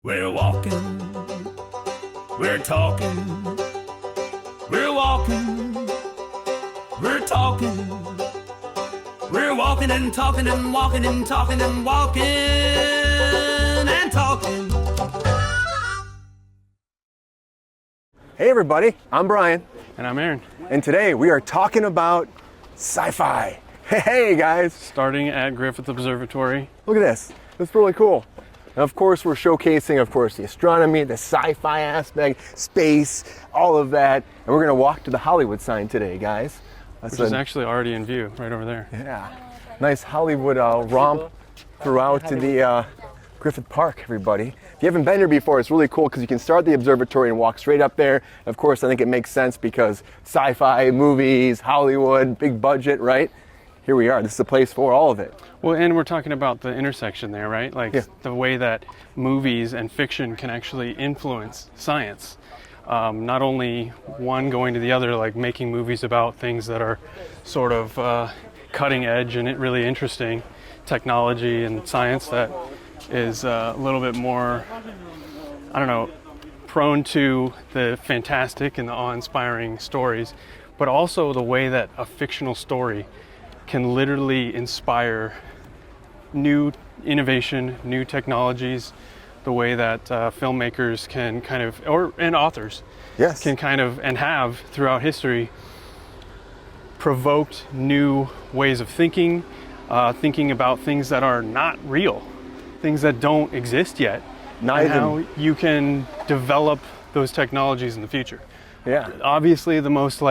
We're walking, we're talking, we're walking, we're talking, we're walking and talking and walking and talking and walking and talking. Hey everybody, I'm Brian. And I'm Aaron. And today we are talking about sci-fi. Hey guys. Starting at Griffith Observatory. Look at this. It's really cool. And of course we're showcasing, the astronomy, the sci-fi aspect, space, all of that. And we're gonna walk to the Hollywood sign today, guys. Which is actually already in view, right over there. Yeah. Nice Hollywood romp throughout to the Griffith Park, everybody. If you haven't been here before, it's really cool because you can start at the observatory and walk straight up there. Of course, I think it makes sense because sci-fi, movies, Hollywood, big budget, right? Here we are. This is the place for all of it. Well, and we're talking about the intersection there, right? Like the way that movies and fiction can actually influence science. Not only one going to the other, like making movies about things that are sort of cutting edge and really interesting technology and science that is a little bit more, I don't know, prone to the fantastic and the awe-inspiring stories, but also the way that a fictional story can literally inspire new innovation, new technologies, the way that filmmakers can kind of, and authors can kind of, and have throughout history, provoked new ways of thinking about things that are not real, things that don't exist yet, how you can develop those technologies in the future. Yeah. Obviously the most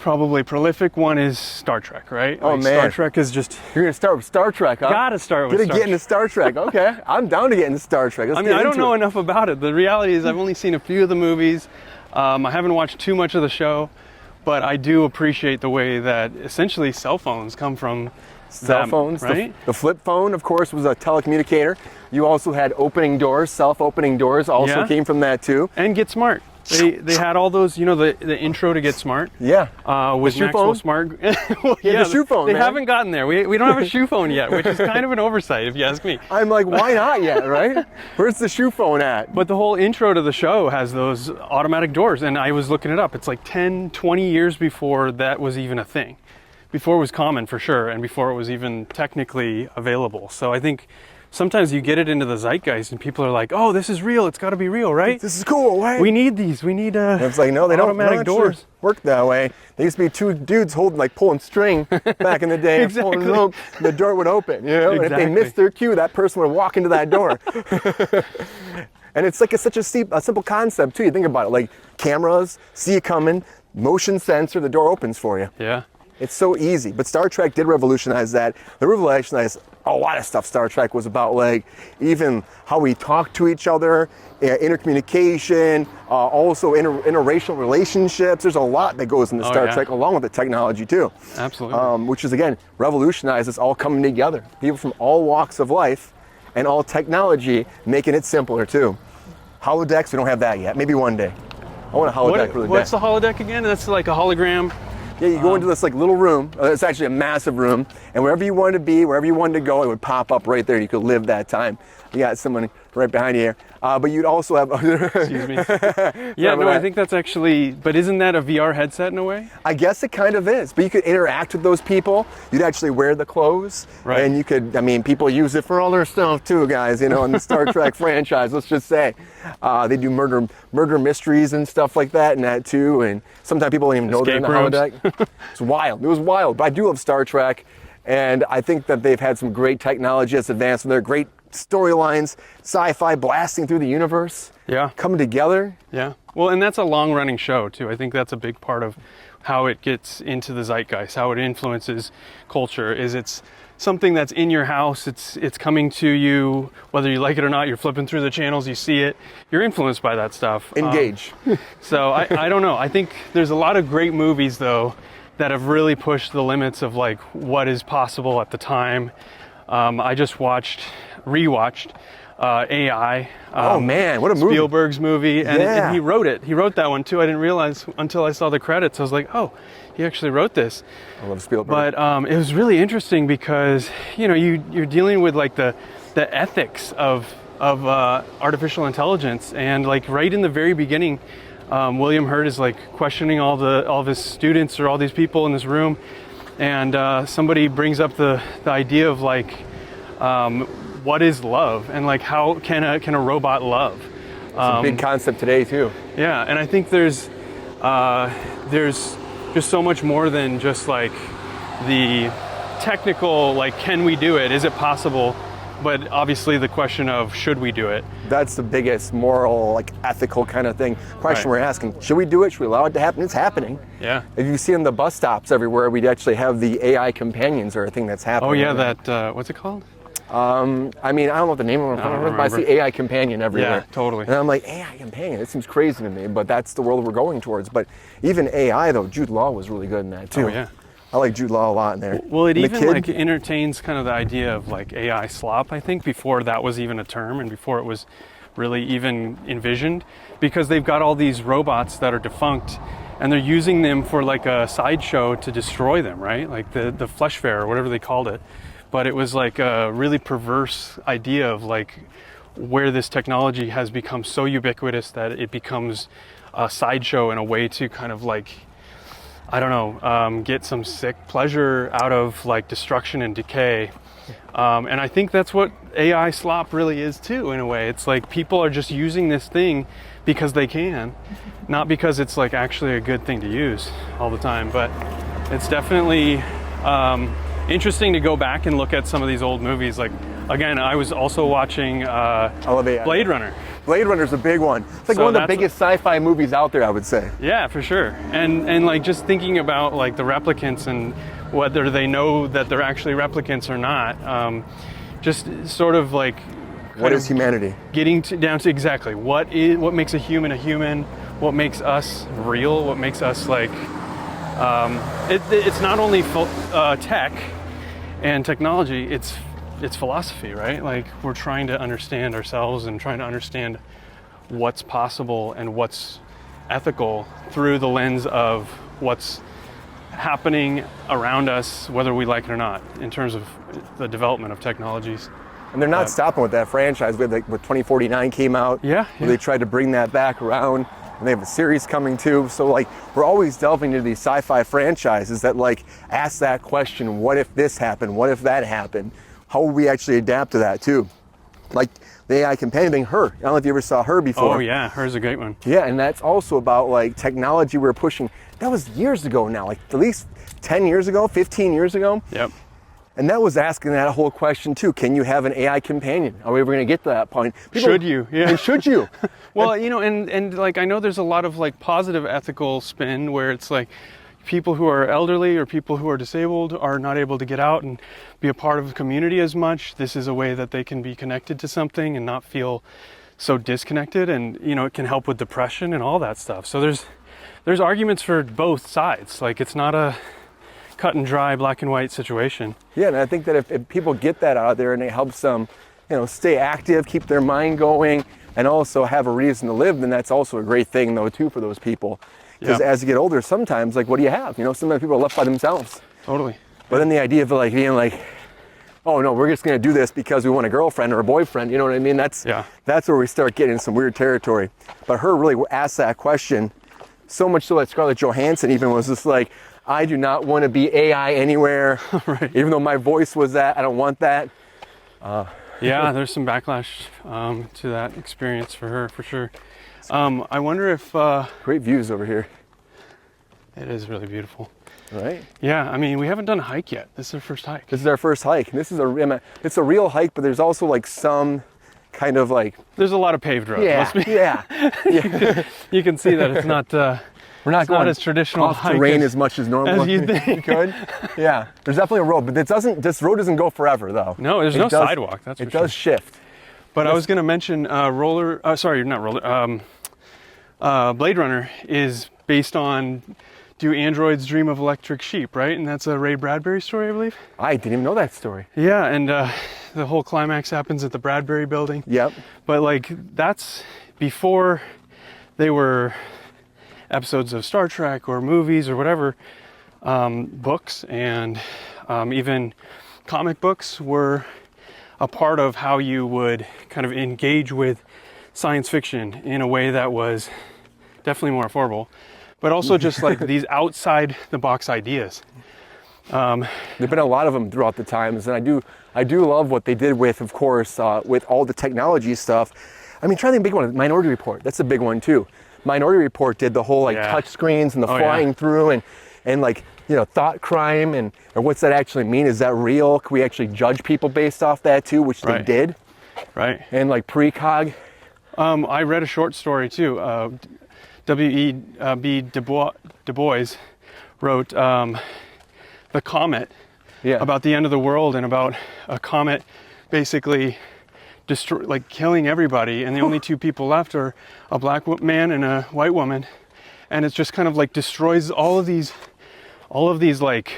probably prolific one is Star Trek, right? Oh man. Star Trek is just... You're gonna start with Star Trek, huh? Gotta start with Star Trek. Get into Star Trek, okay. I'm down to get into Star Trek. Let's I don't know enough about it. The reality is I've only seen a few of the movies. I haven't watched too much of the show, but I do appreciate the way that essentially cell phones come from cell phones, right? The flip phone, of course, was a telecommunicator. You also had opening doors, self-opening doors also came from that too. And Get Smart. They had all those, the intro to Get Smart. Yeah. With Maxwell Smart. Well, the shoe phone, They haven't gotten there. We don't have a shoe phone yet, which is kind of an oversight if you ask me. I'm like, why not yet, right? Where's the shoe phone at? But the whole intro to the show has those automatic doors, and I was looking it up. It's like 10, 20 years before that was even a thing. Before it was common for sure, and before it was even technically available. So I think sometimes you get it into the zeitgeist and people are like, oh, this is real, it's gotta be real, right? This is cool, right? We need these, we need it's like, no, they don't automatic doors. Sure work that way. There used to be two dudes pulling string back in the day. Exactly. Pulling rope, the door would open, Exactly. And if they missed their cue, that person would walk into that door. And it's like such a simple concept too. You think about it, like cameras, see you coming, motion sensor, the door opens for you. Yeah. It's so easy, but Star Trek did revolutionize that. They revolutionized a lot of stuff. Star Trek was about even how we talk to each other, intercommunication, also interracial relationships. There's a lot that goes into Star Trek along with the technology too. Absolutely. Which is again, revolutionized us all coming together. People from all walks of life and all technology making it simpler too. Holodecks, we don't have that yet. Maybe one day. I want a holodeck really bad. What's the holodeck again? That's like a hologram. Yeah, you go into this little room. It's actually a massive room, and wherever you wanted to be, wherever you wanted to go, it would pop up right there. You could live that time. You got someone right behind you here, but you'd also have. Excuse me. Yeah, no, I think that's actually. But isn't that a VR headset in a way? I guess it kind of is, but you could interact with those people. You'd actually wear the clothes, right? And you could. People use it for all their stuff too, guys. In the Star Trek franchise, let's just say, they do murder mysteries and stuff like that, and that too. And sometimes people don't even know they're in the holodeck. It's wild. It was wild, but I do love Star Trek, and I think that they've had some great technology that's advanced, and they're great storylines, sci-fi blasting through the universe. Yeah. Coming together. Yeah. Well, and that's a long-running show too. I think that's a big part of how it gets into the zeitgeist, how it influences culture. It's something that's in your house. It's coming to you, whether you like it or not. You're flipping through the channels, you see it. You're influenced by that stuff. Engage. So I don't know. I think there's a lot of great movies though that have really pushed the limits of what is possible at the time. I just rewatched AI. Oh man, what a movie. Spielberg's movie, and he wrote it. He wrote that one too. I didn't realize until I saw the credits. I was like, oh, he actually wrote this. I love Spielberg. But it was really interesting because, you're dealing with the ethics of artificial intelligence. And like right in the very beginning, William Hurt is like questioning all of his students or all these people in this room, and somebody brings up the idea of like, what is love, and like how can a robot love? It's a big concept today too. Yeah, and I think there's just so much more than just like the technical, like, can we do it? Is it possible? But obviously the question of should we do it? That's the biggest moral, like ethical kind of thing. Question we're asking, should we do it? Should we allow it to happen? It's happening. Yeah. If you see on the bus stops everywhere, we'd actually have the AI companions or a thing that's happening. Oh yeah, that, what's it called? I mean, I don't know what the name of it, but I see AI companion everywhere. Yeah, totally. And I'm like, AI companion, it seems crazy to me, but that's the world we're going towards. But even AI though, Jude Law was really good in that too. Oh yeah. I like Jude Law a lot in there. Well, it And even like entertains kind of the idea of like AI slop, I think, before that was even a term and before it was really even envisioned, because they've got all these robots that are defunct and they're using them for like a sideshow to destroy them, right? Like the flesh fair or whatever they called it. But it was like a really perverse idea of like where this technology has become so ubiquitous that it becomes a sideshow and a way to kind of like, I don't know, get some sick pleasure out of like destruction and decay. And I think that's what AI slop really is too, in a way. It's like people are just using this thing because they can, not because it's like actually a good thing to use all the time. But it's definitely interesting to go back and look at some of these old movies. Like, again, I was also watching Blade Runner. Blade Runner's a big one. It's like one of the biggest sci-fi movies out there, I would say. Yeah, for sure. And like just thinking about like the replicants and whether they know that they're actually replicants or not, just sort of like what is humanity? Getting down to exactly what makes a human, what makes us real, what makes us like it's not only tech and technology, it's philosophy, right? Like we're trying to understand ourselves and trying to understand what's possible and what's ethical through the lens of what's happening around us, whether we like it or not, in terms of the development of technologies. And they're not stopping with that franchise. We had like when 2049 came out, where they tried to bring that back around, and they have a series coming too. So like we're always delving into these sci-fi franchises that like ask that question, what if this happened? What if that happened? How will we actually adapt to that too? Like the AI companion thing, Her. I don't know if you ever saw Her before. Oh yeah, Her's a great one. Yeah, and that's also about like technology we're pushing. That was years ago now, like at least 10 years ago, 15 years ago. Yep. And that was asking that whole question too. Can you have an AI companion? Are we ever going to get to that point? Should you? Yeah. And should you? Well, you know, and like I know there's a lot of like positive ethical spin where it's like people who are elderly or people who are disabled are not able to get out and be a part of the community as much. This is a way that they can be connected to something and not feel so disconnected, and you know, it can help with depression and all that stuff. So there's arguments for both sides. Like it's not a cut and dry black and white situation. Yeah, and I think that if people get that out there and it helps them, you know, stay active, keep their mind going, and also have a reason to live, then that's also a great thing though too for those people. Because as you get older, sometimes like what do you have? You know, sometimes people are left by themselves. Totally. But then the idea of like being like, oh no, we're just gonna do this because we want a girlfriend or a boyfriend, you know what I mean? That's where we start getting in some weird territory. But Her really asked that question, so much so that Scarlett Johansson even was just like, I do not want to be AI anywhere. Right. Even though my voice was that, I don't want that. Yeah, there's some backlash to that experience for her, for sure. I wonder if... Great views over here. It is really beautiful. Right? Yeah, I mean, we haven't done a hike yet. This is our first hike. This is our first hike. This is it's a real hike, but there's also like some kind of like... There's a lot of paved roads. Yeah. You can see that it's not... We're not going as traditional off terrain as much as normal. As you think. You could. Yeah. There's definitely a road, but this road doesn't go forever though. No, there's no sidewalk. That's for sure. It does shift. But I was going to mention Blade Runner is based on Do Androids Dream of Electric Sheep, right? And that's a Ray Bradbury story, I believe. I didn't even know that story. Yeah, and the whole climax happens at the Bradbury building. Yep. But like that's before they were episodes of Star Trek or movies or whatever. Books and even comic books were a part of how you would kind of engage with science fiction in a way that was definitely more affordable, but also just like these outside the box ideas. There've been a lot of them throughout the times, and I do love what they did with, of course, with all the technology stuff. I mean, try to think big one. Minority Report. That's a big one too. Minority Report did the whole like touch screens and the flying through and like, you know, thought crime and what's that actually mean? Is that real? Can we actually judge people based off that too? Which they did. Right. And like precog. I read a short story too. W.E.B. Du Bois wrote The Comet, about the end of the world and about a comet basically killing everybody, and the only two people left are a black man and a white woman, and it's just kind of like destroys all of these like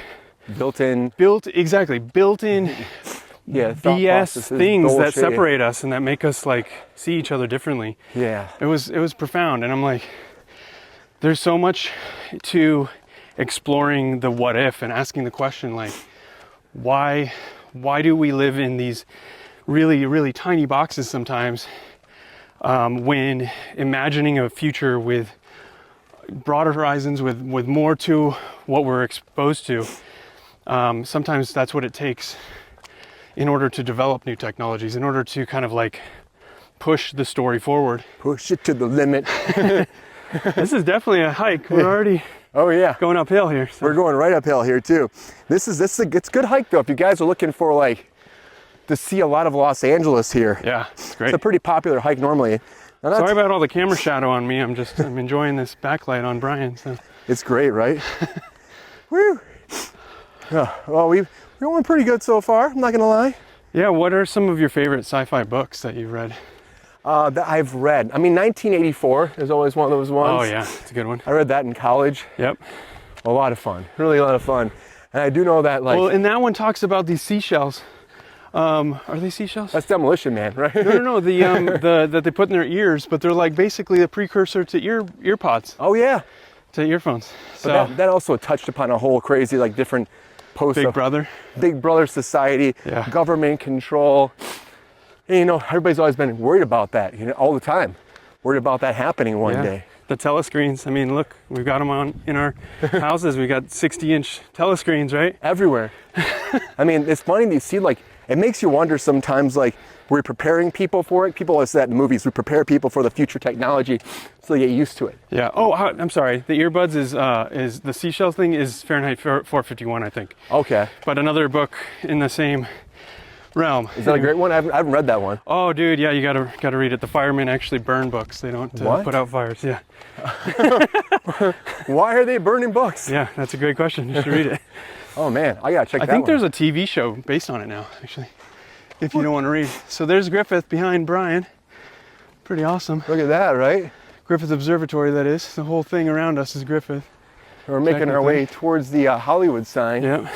built-in BS things that separate us and that make us like see each other differently. Yeah, it was profound, and I'm like, there's so much to exploring the what if and asking the question like, why do we live in these really, really tiny boxes sometimes, when imagining a future with broader horizons, with more to what we're exposed to. Sometimes that's what it takes in order to develop new technologies, in order to kind of like push the story forward. Push it to the limit. This is definitely a hike. We're already going uphill here. So. We're going right uphill here too. It's a good hike though. If you guys are looking for like to see a lot of Los Angeles here. Yeah, it's great. It's a pretty popular hike normally. Sorry about all the camera shadow on me. I'm enjoying this backlight on Brian. So. It's great, right? Woo! Well, we're going pretty good so far, I'm not gonna lie. Yeah, what are some of your favorite sci-fi books that you've read? That I've read. I mean, 1984 is always one of those ones. Oh yeah, it's a good one. I read that in college. Yep. A lot of fun, really a lot of fun. And I do know that like... Well, and that one talks about these seashells. Are they seashells? That's Demolition Man, right? No, the that they put in their ears, but they're like basically the precursor to ear pods. Oh yeah. To earphones. So but that also touched upon a whole crazy like different Big Brother society, government control. And, you know, everybody's always been worried about that, you know, all the time. Worried about that happening one day. The telescreens. I mean, look, we've got them on in our houses. We got 60-inch telescreens, right? Everywhere. I mean, it's funny that you see, like, it makes you wonder sometimes, like, we're preparing people for it. People always say that in movies, we prepare people for the future technology so they get used to it. Yeah. Oh, I'm sorry. The earbuds is the seashell thing is Fahrenheit 451, I think. Okay. But another book in the same realm. Is that a great one? I haven't read that one. Oh, dude, yeah, you gotta read it. The firemen actually burn books. They don't put out fires. Yeah. Why are they burning books? Yeah, that's a great question. You should read it. Oh man, I gotta check that out. I think there's a TV show based on it now, actually, if you don't want to read. So there's Griffith behind Brian. Pretty awesome. Look at that, right? Griffith Observatory, that is. The whole thing around us is Griffith. We're making our way towards the Hollywood sign. Yep.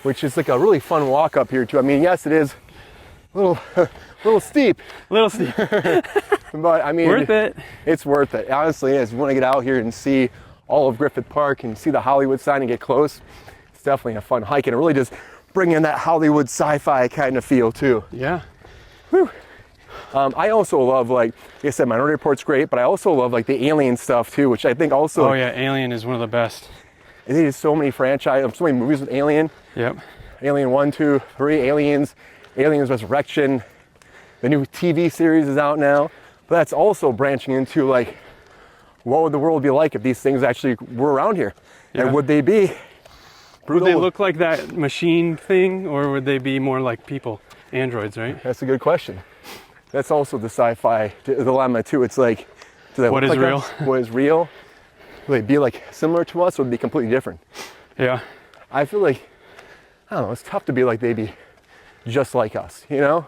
Which is like a really fun walk up here too. I mean, yes, it is a little steep. A little steep. But I mean, worth it. It's worth it. Honestly, it is. If you want to get out here and see all of Griffith Park and see the Hollywood sign and get close, it's definitely a fun hike, and it really does bring in that Hollywood sci-fi kind of feel too. Yeah. Whew. I also love, like I said, Minority Report's great, but I also love like the alien stuff too, which I think also. Oh yeah, Alien is one of the best. I think there's so many so many movies with Alien. Yep. Alien 1, 2, 3, Aliens Resurrection. The new TV series is out now. But that's also branching into like, what would the world be like if these things actually were around here? Yeah. And would they be brutal? Would they look like that machine thing, or would they be more like people, androids, right? That's a good question. That's also the sci-fi dilemma too. It's like, what is real? What is real? Will they be like similar to us, or would they be completely different? Yeah. I feel like, I don't know, it's tough to be like they be just like us, you know?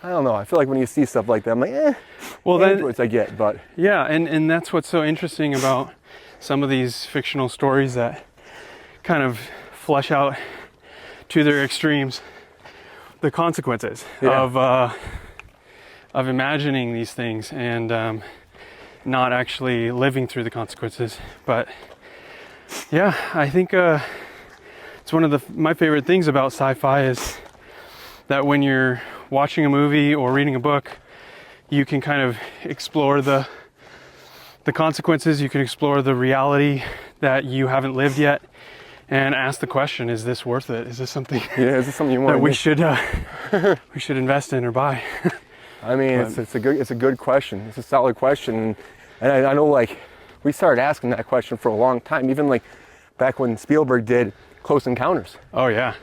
I don't know. I feel like when you see stuff like that, I'm like, well, androids I get, but. Yeah, and that's what's so interesting about some of these fictional stories that kind of flesh out to their extremes the consequences of imagining these things and not actually living through the consequences. But yeah, I think it's one of my favorite things about sci-fi is that when you're watching a movie or reading a book, you can kind of explore the consequences. You can explore the reality that you haven't lived yet, and ask the question: is this worth it? Is this something? Yeah, is this something you want that we should invest in or buy? I mean, it's a good question. It's a solid question, and I know like we started asking that question for a long time, even like back when Spielberg did Close Encounters. Oh yeah.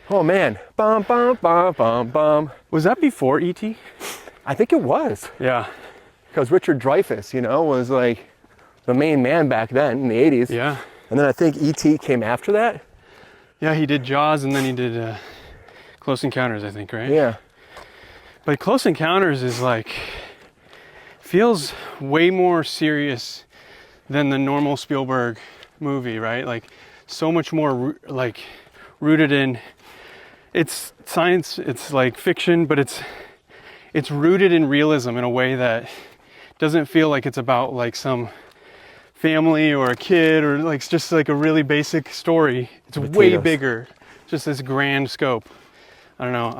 Oh man, bum bum bum bum bum. Was that before E.T.? I think it was. Yeah. Because Richard Dreyfuss, you know, was like the main man back then in the 80s. Yeah. And then I think E.T. came after that. Yeah, he did Jaws, and then he did Close Encounters, I think, right? Yeah. But Close Encounters is like, feels way more serious than the normal Spielberg movie, right? Like so much more like rooted in, it's science, it's like fiction, but it's rooted in realism in a way that doesn't feel like it's about like some family or a kid or like it's just like a really basic story. It's way bigger, just this grand scope. I don't know.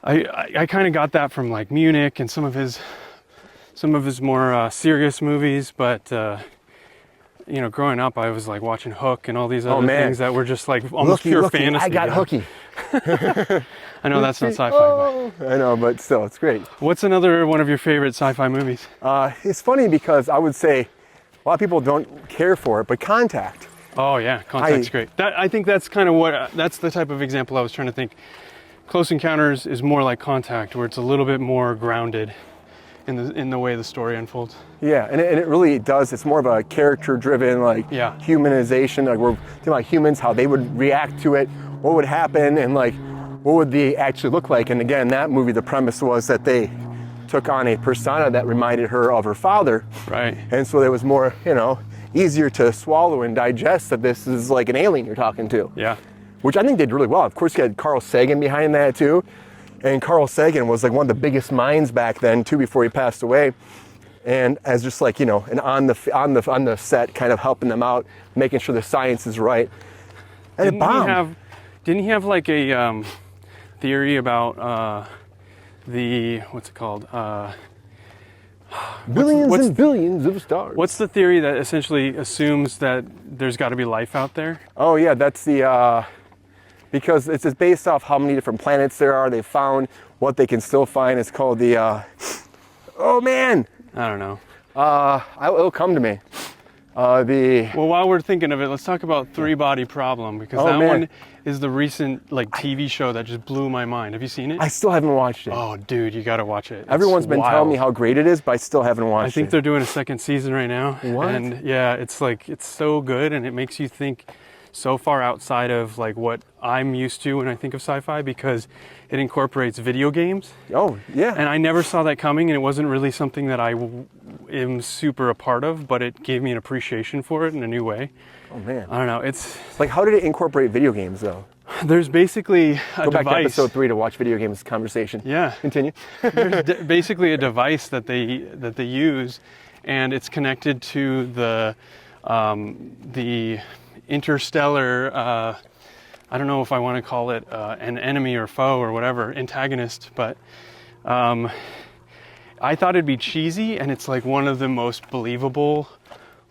I kind of got that from like Munich and some of his more serious movies, but you know, growing up, I was like watching Hook and all these other things that were just like almost pure fantasy. I got hooky. I know that's not sci-fi. But I know, but still, it's great. What's another one of your favorite sci-fi movies? It's funny because I would say a lot of people don't care for it, but Contact. Oh yeah, Contact's great. I think that's kind of that's the type of example I was trying to think. Close Encounters is more like Contact, where it's a little bit more grounded in the way the story unfolds. Yeah, and it really does. It's more of a character-driven, like humanization. Like we're thinking about humans, how they would react to it, what would happen, and like what would they actually look like. And again, that movie, the premise was that they took on a persona that reminded her of her father. Right. And so it was more, you know, easier to swallow and digest that this is like an alien you're talking to. Yeah. Which I think they did really well. Of course, you had Carl Sagan behind that too. And Carl Sagan was like one of the biggest minds back then too, before he passed away. And as just like, you know, and on the set, kind of helping them out, making sure the science is right. And it bombed. Didn't he have like a theory about what's it called? Billions and billions of stars. What's the theory that essentially assumes that there's got to be life out there? Oh yeah, that's the because it's based off how many different planets there are. They found what they can still find. It's called the oh man, I don't know. It'll come to me. Well, while we're thinking of it, let's talk about Three Body Problem, because one is the recent like TV show that just blew my mind. Have you seen it? I still haven't watched it. Oh, dude, you got to watch it. Everyone's been telling me how great it is, but I still haven't watched it. I think they're doing a second season right now. What? And yeah, it's like, it's so good, and it makes you think so far outside of like what I'm used to when I think of sci-fi, because it incorporates video games. Oh, yeah. And I never saw that coming, and it wasn't really something that I am super a part of, but it gave me an appreciation for it in a new way. Oh man. I don't know, it's like, how did it incorporate video games though? There's basically a device. Go back to episode 3 to watch video games conversation. Yeah. Continue. There's basically a device that they use, and it's connected to the interstellar, I don't know if I want to call it an enemy or foe or whatever, antagonist, but I thought it'd be cheesy, and it's like one of the most believable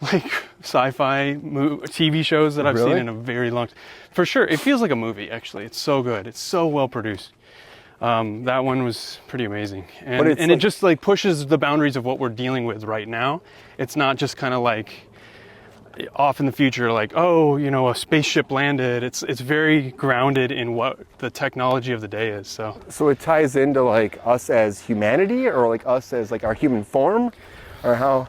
like sci-fi TV shows that I've seen in a very long time. For sure, it feels like a movie, actually. It's so good. It's so well produced. That one was pretty amazing. And it just like pushes the boundaries of what we're dealing with right now. It's not just kind of like off in the future, like, oh, you know, a spaceship landed. It's very grounded in what the technology of the day is. So it ties into like us as humanity, or like us as like our human form, or how?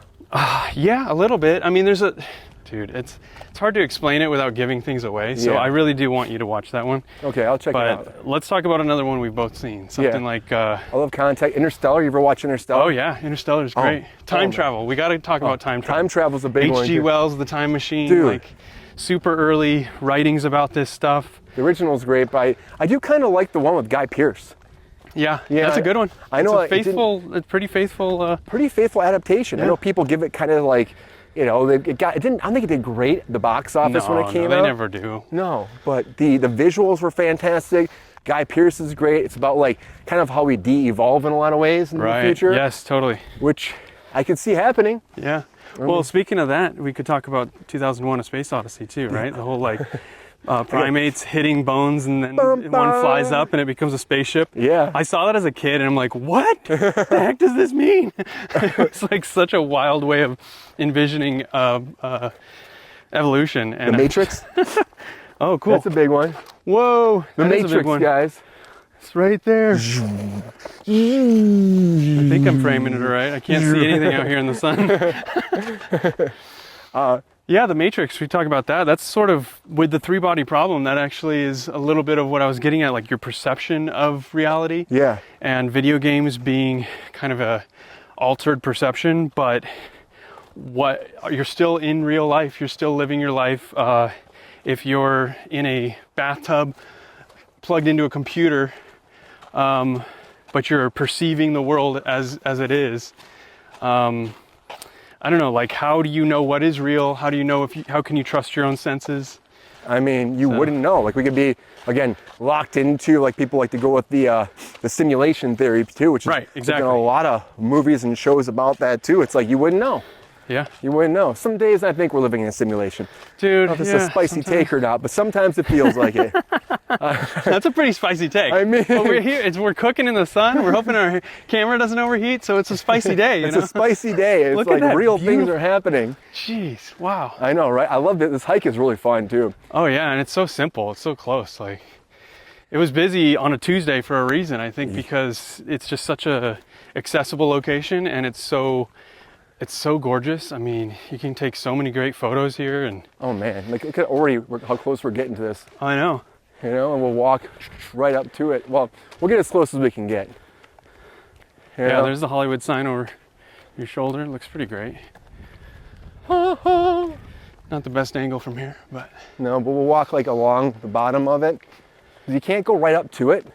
Yeah, a little bit. I mean, dude, it's hard to explain it without giving things away. So I really do want you to watch that one. Okay, I'll check it out. But let's talk about another one we've both seen. Something like I love Contact. Interstellar. You ever watch Interstellar? Oh yeah, Interstellar is great. Time travel. We got to talk about time travel. Time travel's a big one. H.G. Wells, The Time Machine. Dude. Like super early writings about this stuff. The original's great, but I do kind of like the one with Guy Pearce. Yeah, that's a good one. I know. It's pretty faithful. Pretty faithful adaptation. Yeah. I know people give it kind of like, you know, it didn't. I don't think it did great at the box office when it came out. No, they never do. No, but the visuals were fantastic. Guy Pearce is great. It's about like kind of how we de-evolve in a lot of ways in the future. Yes, totally. Which I could see happening. Yeah. Well, speaking of that, we could talk about 2001: A Space Odyssey too, right? The whole like primates hitting bones, and then one flies up and it becomes a spaceship. Yeah. I saw that as a kid, and I'm like, what the heck does this mean? It's like such a wild way of envisioning evolution. And The Matrix. oh, cool. That's a big one. Whoa. The Matrix, guys. It's right there. I think I'm framing it all right. I can't see anything out here in the sun. Yeah, the Matrix, we talk about that. That's sort of, with the three-body problem, that actually is a little bit of what I was getting at, like your perception of reality. Yeah. And video games being kind of a altered perception, but you're still in real life. You're still living your life. If you're in a bathtub plugged into a computer, but you're perceiving the world as it is. I don't know, like, how do you know what is real? How do you know how can you trust your own senses? I mean, you wouldn't know. Like, we could be, again, locked into, like, people like to go with the simulation theory too, which is right, exactly. a lot of movies and shows about that too. It's like, you wouldn't know. Yeah. You wouldn't know. Some days I think we're living in a simulation. Dude, I don't know if it's a spicy take or not, but sometimes it feels like it. That's a pretty spicy take. I mean, but we're here. We're cooking in the sun. We're hoping our camera doesn't overheat, so it's a spicy day. It's a spicy day. It's Look like at that real things are happening. Jeez, wow. I know, right? I love that. This hike is really fun too. Oh yeah, and it's so simple. It's so close. Like, it was busy on a Tuesday for a reason. I think because it's just such a accessible location, and it's so gorgeous. I mean, you can take so many great photos here, and oh man, like look at already how close we're getting to this. I know. You know, and we'll walk right up to it. Well, we'll get as close as we can get. You Yeah, know? there's the Hollywood sign over your shoulder. It looks pretty great. Not the best angle from here, but No, but we'll walk like along the bottom of it. 'Cause you can't go right up to it.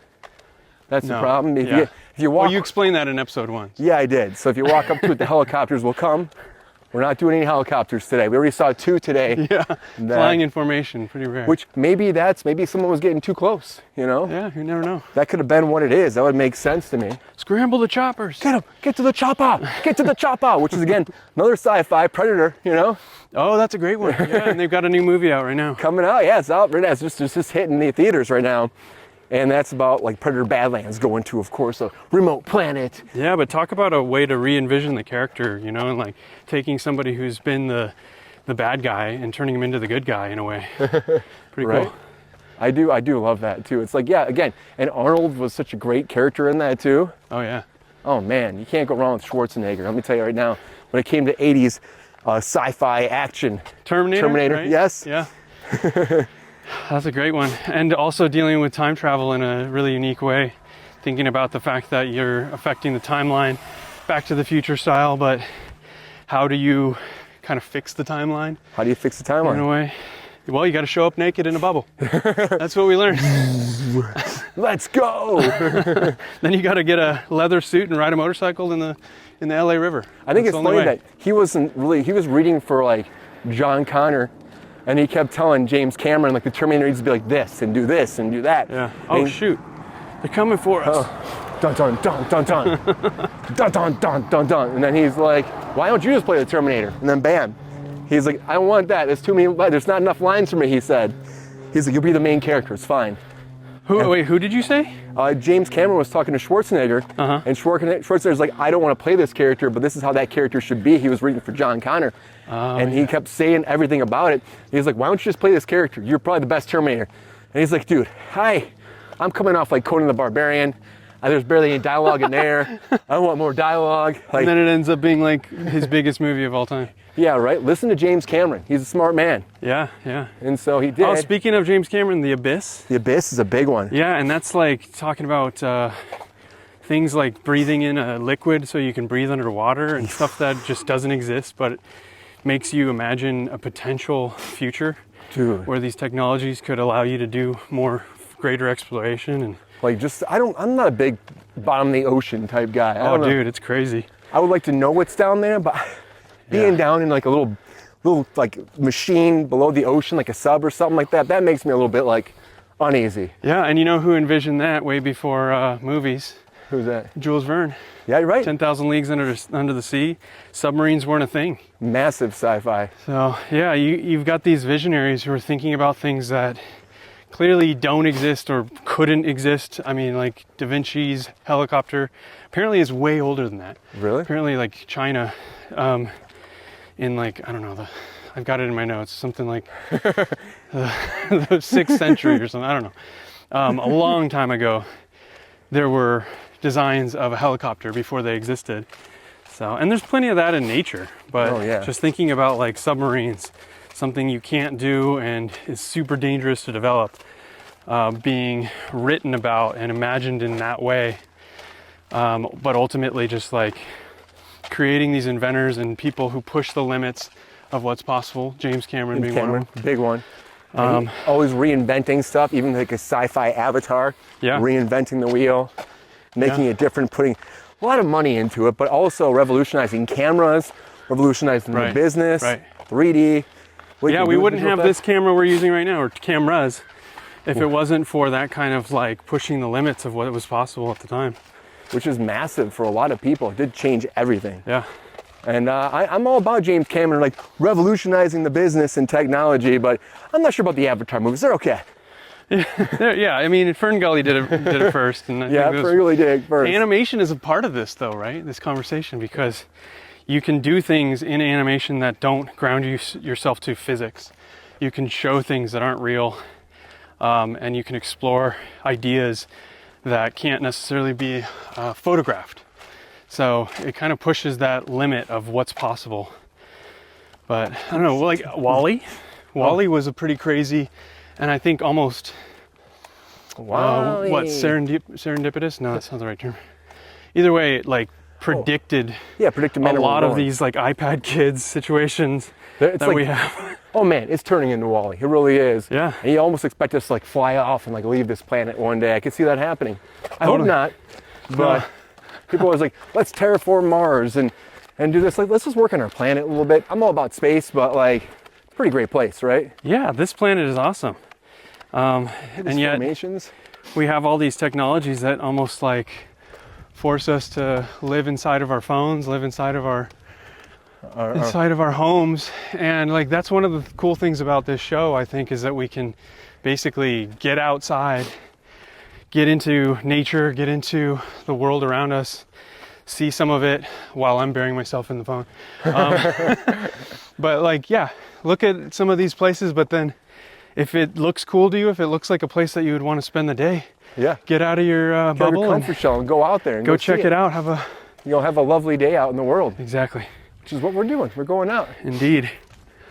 That's the No. problem. Yeah. If you walk, well, you explained that in episode 1. yeah, I did. So if you walk up to it, the helicopters will come. We're not doing any helicopters today. We already saw 2 today. Yeah, That- flying in formation, pretty rare. Which maybe someone was getting too close, you know? Yeah, you never know. That could have been what it is. That would make sense to me. Scramble the choppers. Get him! Get to the chopper! Get to the chopper! Which is, again, another sci-fi Predator, you know? Oh, that's a great one. Yeah, and they've got a new movie out right now. Coming out, yeah, it's out right now. It's just hitting the theaters right now. And that's about like Predator Badlands going to, of course, a remote planet. Yeah, but talk about a way to re-envision the character, you know, and like taking somebody who's been the bad guy and turning him into the good guy in a way. Pretty Right? cool. I do love that too. It's like, yeah, again, and Arnold was such a great character in that too. Oh yeah. Oh man, you can't go wrong with Schwarzenegger. Let me tell you right now, when it came to 80s sci-fi action. Terminator, right? Yes. Yeah. That's a great one. And also dealing with time travel in a really unique way. Thinking about the fact that you're affecting the timeline, Back to the Future style, but how do you kind of fix the timeline How do you fix the in a timeline? way? Well, you got to show up naked in a bubble. That's what we learned. Let's go! Then you got to get a leather suit and ride a motorcycle in the LA River. I think That's it's the only funny way. that he was reading for like John Connor, and he kept telling James Cameron like the Terminator needs to be like this and do that. Yeah. Oh And- shoot, they're coming for us. Dun dun dun dun dun dun dun dun dun dun. And then he's like, why don't you just play the Terminator? And then bam, he's like, I don't want that. There's too many. There's not enough lines for me. He said. He's like, you'll be the main character. It's fine. Who did you say? James Cameron was talking to Schwarzenegger, and Schwarzenegger's like, I don't want to play this character, but this is how that character should be. He was reading for John Connor, and he kept saying everything about it. He's like, why don't you just play this character? You're probably the best Terminator. And he's like, dude, I'm coming off like Conan the Barbarian. There's barely any dialogue in there. I want more dialogue. Like, And then it ends up being like his biggest movie of all time. yeah, right. Listen to James Cameron. He's a smart man, Yeah, yeah. and so he did. Oh, speaking of James Cameron, The Abyss. The Abyss is a big one. Yeah, and that's like talking about things like breathing in a liquid so you can breathe underwater and stuff that just doesn't exist, but it makes you imagine a potential future Dude. where these technologies could allow you to do greater exploration. And Like, I'm not a big bottom of the ocean type guy. I oh, don't know. dude, it's crazy. I would like to know what's down there, but being down in like a little like machine below the ocean, like a sub or something like that, that makes me a little bit like, uneasy. Yeah, and you know who envisioned that way before movies? Who's that? Jules Verne. Yeah, you're right. 10,000 Leagues Under the Sea. Submarines weren't a thing. Massive sci-fi. So yeah, you've got these visionaries who are thinking about things that clearly don't exist or couldn't exist. I mean, like Da Vinci's helicopter apparently is way older than that. Really? Apparently, like China, in like, I don't know, I've got it in my notes, something like the 6th century or something, I don't know. A long time ago, there were designs of a helicopter before they existed. So, and there's plenty of that in nature, but just thinking about like submarines, something you can't do and is super dangerous to develop, being written about and imagined in that way, but ultimately just like creating these inventors and people who push the limits of what's possible. James Cameron being one of them. Big one. Always reinventing stuff, even like a sci-fi Avatar. Yeah. Reinventing the wheel, making it different, putting a lot of money into it, but also revolutionizing cameras, revolutionizing the business, 3D. Yeah, we wouldn't have this camera we're using right now, or cameras, if it wasn't for that kind of like pushing the limits of what was possible at the time. Which is massive for a lot of people. It did change everything. Yeah. And I'm all about James Cameron, like revolutionizing the business and technology, but I'm not sure about the Avatar movies. They're okay. Yeah, I mean, Fern Gully did it first. And I think Fern Gully did it first. Animation is a part of this though, right? This conversation, because you can do things in animation that don't ground yourself to physics. You can show things that aren't real, and you can explore ideas that can't necessarily be photographed. So it kind of pushes that limit of what's possible. But I don't know, like WALL-E. WALL-E was a pretty crazy, and I think almost, serendipitous? No, that's not the right term. Either way, it like predicted predicted a lot of these like iPad kids situations that we have. Oh man, it's turning into WALL-E. It really is. Yeah. And you almost expect us to like fly off and like leave this planet one day. I could see that happening. I hope not, but people are always like, let's terraform Mars and do this. Like, let's just work on our planet a little bit. I'm all about space, but like, it's a pretty great place, right? Yeah, this planet is awesome. And yet formations. We have all these technologies that almost like force us to live inside of our phones, live inside of our homes. And like, that's one of the cool things about this show, I think, is that we can basically get outside, get into nature, get into the world around us, see some of it while I'm burying myself in the phone. But like, yeah, look at some of these places, but then if it looks cool to you, if it looks like a place that you would want to spend the day, get out of your bubble, your comfort shell, and go out there and go check it out. Have a lovely day out in the world. Exactly. Which is what we're doing. We're going out. Indeed.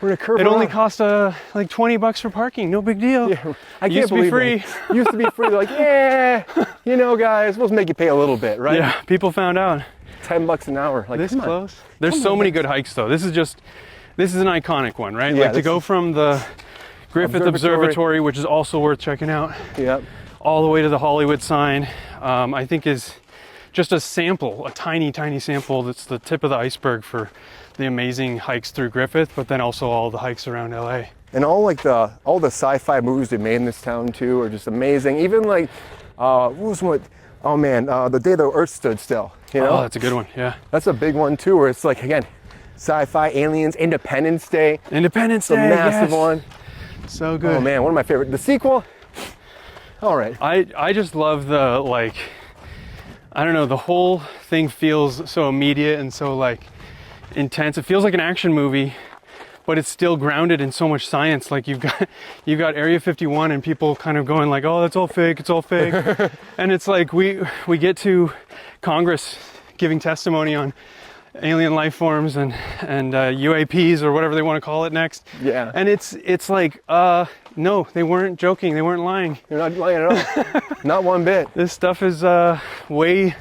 We're gonna curve. It only cost like $20 for parking. No big deal. Yeah, I can't believe free. Used to be free. They're like, yeah, you know, guys, we'll make you pay a little bit, right? Yeah. People found out. $10 an hour. Like this close. There's so many good hikes though. This is an iconic one, right? Yeah, like to go from the Griffith Observatory, which is also worth checking out. Yep. All the way to the Hollywood sign, I think is just a sample, a tiny, tiny sample. That's the tip of the iceberg for the amazing hikes through Griffith, but then also all the hikes around LA. And all the sci-fi movies they made in this town too are just amazing. Even like, the Day the Earth Stood Still. You know? Oh, that's a good one. Yeah. That's a big one too, where it's like, again, sci-fi, aliens, Independence Day. Independence Day, a massive one. So good. Oh man, one of my favorite. The sequel. All right. I just love the like, I don't know, the whole thing feels so immediate and so like intense. It feels like an action movie, but it's still grounded in so much science. Like you've got Area 51 and people kind of going like, oh, that's all fake, it's all fake. And it's like we get to Congress giving testimony on alien life forms and UAPs or whatever they want to call it next. Yeah. And it's like, no, they weren't joking, they weren't lying. They're not lying at all. Not one bit. This stuff is way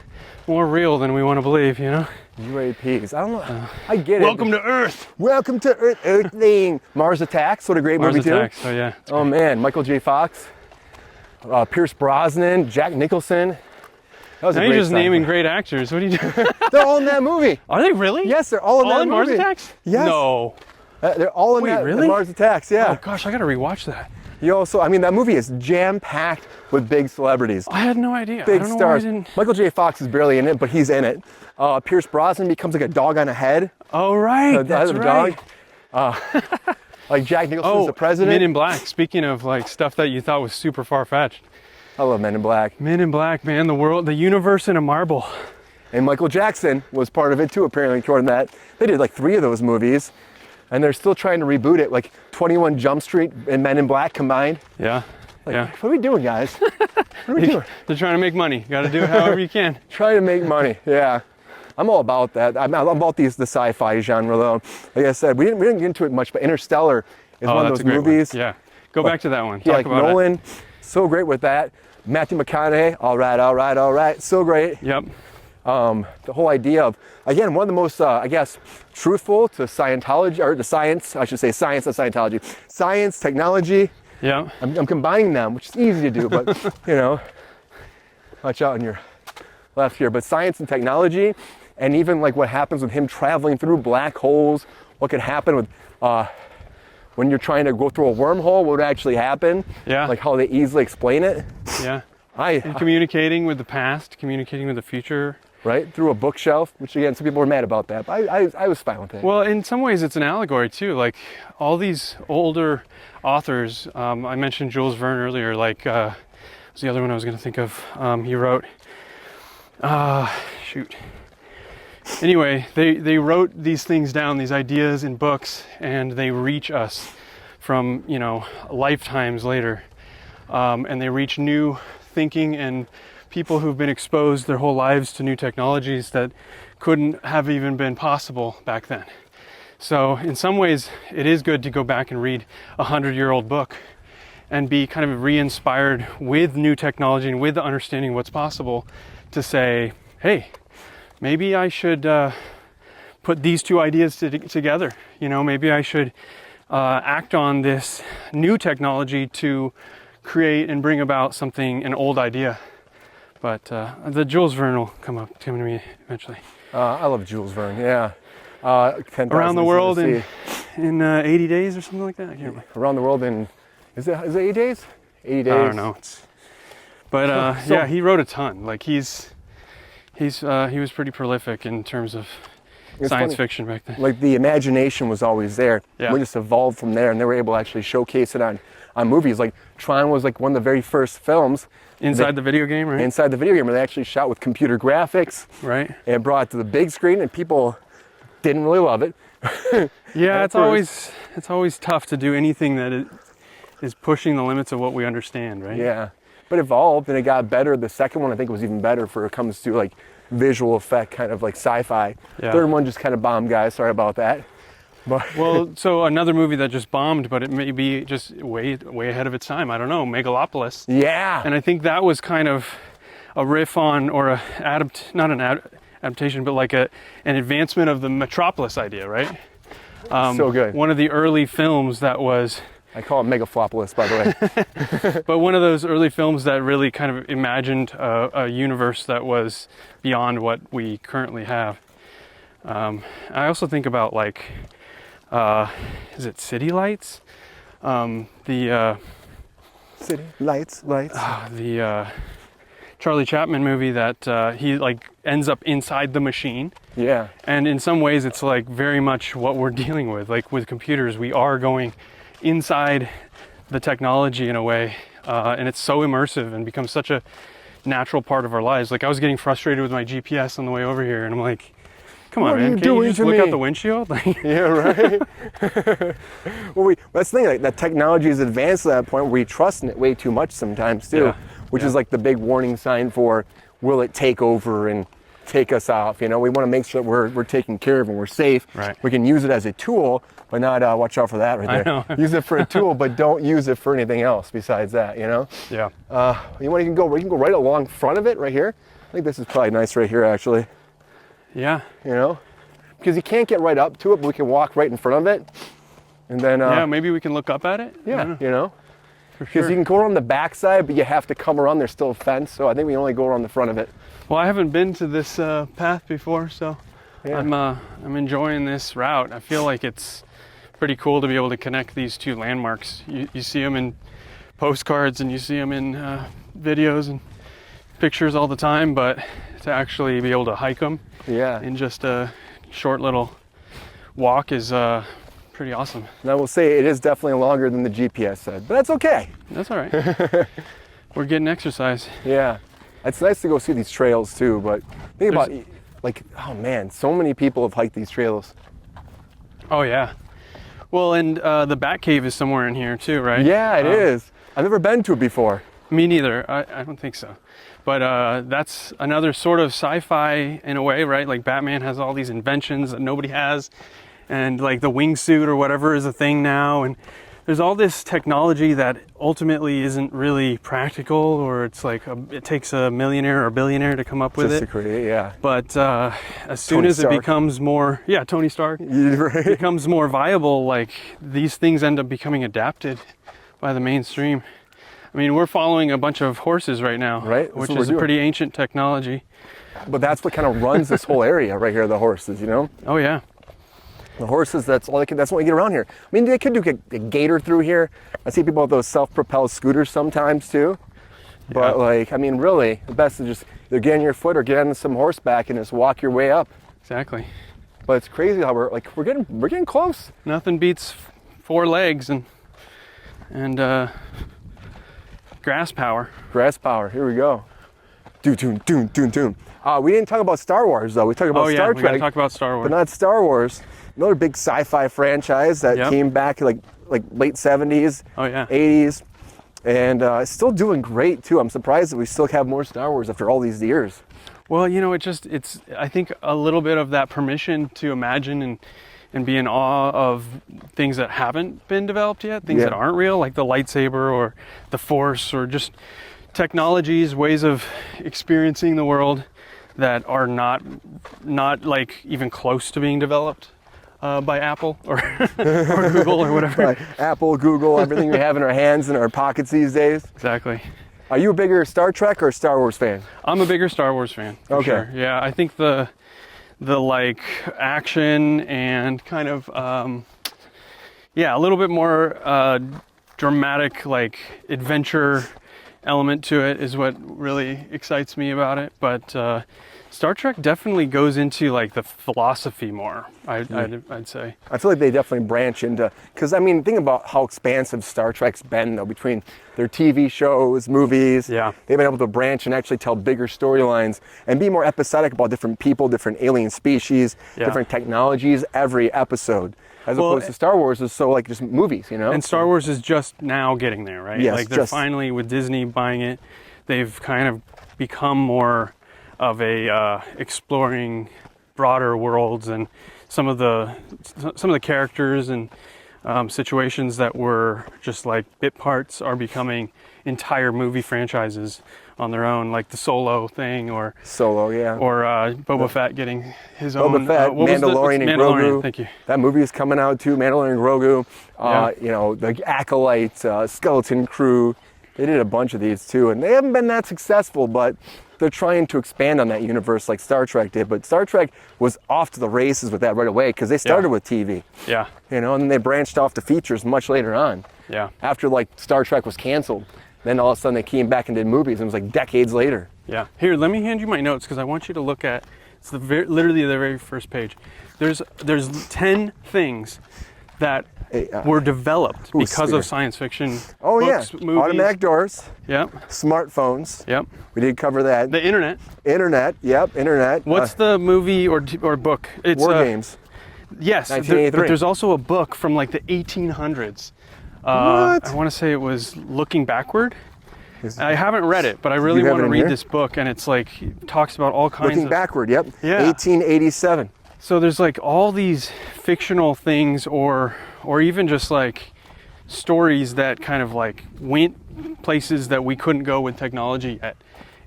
more real than we want to believe, you know? UAPs. I don't know. I get it. Welcome to Earth. Welcome to Earth. Earthling. Mars Attacks. What a great movie too. Mars Attacks. Oh yeah. Oh man, Michael J. Fox, Pierce Brosnan, Jack Nicholson. That was now a you're great just naming great actors. What are you doing? They're all in that movie. Are they really? Yes, they're all in that movie. Mars Attacks? Yes. No. They're all in Wait, that really? Mars Attacks. Yeah. Oh gosh, I gotta rewatch that. You also, I mean, that movie is jam-packed with big celebrities. I had no idea. Big I don't know stars. why I didn't... Michael J. Fox is barely in it, but he's in it. Pierce Brosnan becomes like a dog on a head. Oh, right. That's right. Dog. Like Jack Nicholson's the president. Men in Black. Speaking of like stuff that you thought was super far-fetched. I love Men in Black. Men in Black, man. The world, the universe in a marble. And Michael Jackson was part of it too, apparently, according to that. They did like 3 of those movies, and they're still trying to reboot it, like 21 Jump Street and Men in Black combined. Yeah. Like, yeah. What are we doing, guys? What are we doing? They're trying to make money. Got to do it however you can. Trying to make money, yeah. I'm all about that. I'm about the sci-fi genre, though. Like I said, we didn't get into it much, but Interstellar is one of those movies. One. Yeah. Go back to that one. Yeah, Talk like about Nolan, it. so great with that. Matthew McConaughey, all right, so great. Yep. The whole idea of, again, one of the most, I guess, truthful to Scientology, or to science, I should say science, not Scientology. Science, technology. Yeah. I'm combining them, which is easy to do, but, you know, watch out on your left here. But science and technology, and even like what happens with him traveling through black holes, what could happen with, when you're trying to go through a wormhole, what would actually happen? Yeah. Like how they easily explain it. Yeah. And communicating with the past, communicating with the future. Right, through a bookshelf, which again, some people are mad about that, but I was fine with it. Well, in some ways it's an allegory too. Like all these older authors, I mentioned Jules Verne earlier, like, was the other one I was gonna think of. He wrote, Anyway, they wrote these things down, these ideas in books, and they reach us from, you know, lifetimes later. And they reach new thinking and people who've been exposed their whole lives to new technologies that couldn't have even been possible back then. So in some ways, it is good to go back and read a 100-year-old book and be kind of re-inspired with new technology and with the understanding of what's possible to say, hey, maybe I should put these two ideas together. You know, maybe I should act on this new technology to create and bring about something, an old idea. But the Jules Verne will come to me eventually. I love Jules Verne, yeah. Around the world in 80 days or something like that. I can't remember. Around the world in, is it 80 days? 80 days. I don't know. But yeah, he wrote a ton. Like he was pretty prolific in terms of science fiction back then. Like the imagination was always there. Yeah. We just evolved from there, and they were able to actually showcase it on movies. Like Tron was like one of the very first films. Inside the video game, right? Inside the video game, where they actually shot with computer graphics. Right. And brought it to the big screen, and people didn't really love it. Yeah, it's always tough to do anything that is pushing the limits of what we understand, right? Yeah. But evolved, and it got better. The second one, I think, was even better for it comes to like visual effect, kind of like sci-fi. Yeah. Third one just kind of bombed, guys. Sorry about that. But well, so another movie that just bombed, but it may be just way ahead of its time. I don't know, Megalopolis. Yeah. And I think that was kind of a riff on, or not an adaptation, but like an advancement of the Metropolis idea, right? So good. One of the early films that was... I call it Megaflopolis, by the way. But one of those early films that really kind of imagined a universe that was beyond what we currently have. I also think about like, is it City Lights? City Lights. The Charlie Chaplin movie that he like ends up inside the machine. Yeah. And in some ways it's like very much what we're dealing with. Like with computers, we are going inside the technology in a way, and it's so immersive and becomes such a natural part of our lives. Like I was getting frustrated with my GPS on the way over here, and I'm like, come on, man, can you just look out the windshield? Yeah, right. Well, that's the thing, like that technology is advanced to that point where we trust in it way too much sometimes too, which is like the big warning sign for will it take over and take us off. You know, we want to make sure that we're taken care of and we're safe. Right. We can use it as a tool, but not watch out for that right there. I know. Use it for a tool, but don't use it for anything else besides that. You know. Yeah. You can go right along front of it right here. I think this is probably nice right here actually. Yeah. You know, because you can't get right up to it, but we can walk right in front of it, and then yeah, maybe we can look up at it. Yeah, you know. For Because sure. you can go around the back side, but you have to come around. There's still a fence, so I think we only go around the front of it. Well, I haven't been to this path before, so Yeah. I'm enjoying this route. I feel like it's pretty cool to be able to connect these two landmarks. You see them in postcards and you see them in videos and pictures all the time, but to actually be able to hike them in just a short little walk is pretty awesome. And I will say it is definitely longer than the GPS said, but that's okay. That's all right. We're getting exercise. Yeah, it's nice to go see these trails too, but think about, like, oh man, so many people have hiked these trails. Oh yeah. Well, and the Bat Cave is somewhere in here too, right? Yeah, it is. I've never been to it before. Me neither. I don't think so. But that's another sort of sci-fi in a way, right? Like Batman has all these inventions that nobody has, and like the wingsuit or whatever is a thing now, and there's all this technology that ultimately isn't really practical, or it's like it takes a millionaire or billionaire to come up with Just it. to create, yeah. But as soon Tony as Stark. it becomes more, Tony Stark, Right. becomes more viable, like these things end up becoming adapted by the mainstream. I mean, we're following a bunch of horses right now, Right, which that's what is we're a doing. pretty ancient technology. But that's what kind of runs this whole area right here, the horses, you know? Oh yeah. The horses, that's all they can, that's what you get around here. I mean, they could do a gator through here. I see people with those self-propelled scooters sometimes too. But like, I mean, really, the best is just either get on your foot or get on some horseback and just walk your way up. Exactly. But it's crazy how we're getting close. Nothing beats 4 legs and grass power. Grass power, here we go. Doon, doon, doon, doon. We didn't talk about Star Wars though. We talked about Star we gotta Trek, talk about Star Wars. but not Star Wars. Another big sci-fi franchise that came back like late 70s, Oh yeah. 80s, and it's still doing great too. I'm surprised that we still have more Star Wars after all these years. Well, you know, it's I think a little bit of that permission to imagine and be in awe of things that haven't been developed yet, things that aren't real, like the lightsaber or the Force, or just technologies, ways of experiencing the world that are not like even close to being developed by Apple or or Google or whatever. Right. Apple, Google, everything we have in our hands and our pockets these days. Exactly. Are you a bigger Star Trek or Star Wars fan? I'm a bigger Star Wars fan. For sure. Yeah, I think the like action and kind of a little bit more dramatic, like adventure element to it is what really excites me about it. But Star Trek definitely goes into like the philosophy more, I'd say. I feel like they definitely branch into, because I mean, think about how expansive Star Trek's been though, between their TV shows, movies. Yeah. They've been able to branch and actually tell bigger storylines and be more episodic about different people, different alien species, different technologies every episode. As opposed to Star Wars is so like just movies, you know? And Star Wars is just now getting there, right? Yes, like they're finally, with Disney buying it, they've kind of become more of a exploring broader worlds, and some of the characters and situations that were just like bit parts are becoming entire movie franchises on their own, like the Solo thing, or Boba Fett getting his own. Boba Fett, Mandalorian and Grogu. Thank you. That movie is coming out too. Mandalorian and Grogu. You know, the Acolyte, Skeleton Crew. They did a bunch of these too, and they haven't been that successful, but they're trying to expand on that universe like Star Trek did. But Star Trek was off to the races with that right away because they started with TV. Yeah. You know, and then they branched off to features much later on. Yeah. After like Star Trek was canceled, then all of a sudden they came back and did movies, and it was like decades later. Yeah. Here, let me hand you my notes because I want you to look at. It's literally the very first page. There's 10 things that were developed because of science fiction. Oh, books, movies. Automatic doors. Yep. Smartphones. Yep. We did cover that. The internet. Internet. What's the movie or book? It's War Games. Yes, 1983. but there's also a book from like the 1800s. What? I want to say it was Looking Backward. I haven't read it, but I really want to read this book, and it's like it talks about all kinds of... Looking Backward, yep. Yeah. 1887. So there's like all these fictional things or even just like stories that kind of like went places that we couldn't go with technology yet.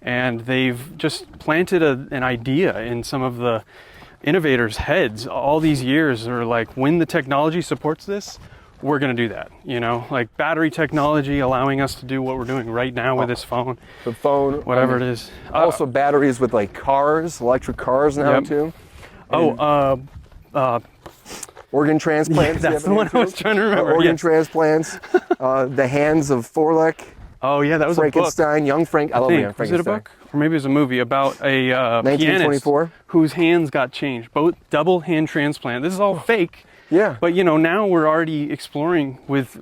And they've just planted an idea in some of the innovators' heads all these years. Or like, when the technology supports this, we're going to do that. You know, like battery technology allowing us to do what we're doing right now with this phone. The phone. Whatever it is. Also batteries with like cars, electric cars now too. organ transplants. That's the one I was trying to remember. Organ transplants. The Hands of Thorlek. Oh yeah, that was Frankenstein, a book. Young Frank. I love Young Frankenstein. Was it a book? Or maybe it was a movie about a pianist whose hands got changed. Both double hand transplant. This is all fake. Yeah. But you know, now we're already exploring with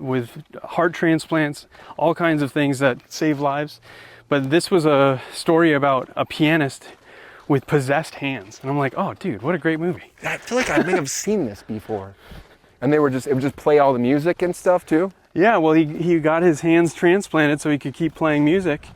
heart transplants, all kinds of things that save lives. But this was a story about a pianist with possessed hands. And I'm like, oh dude, what a great movie. I feel like I may have seen this before. And it would just play all the music and stuff too? Yeah, well he got his hands transplanted so he could keep playing music.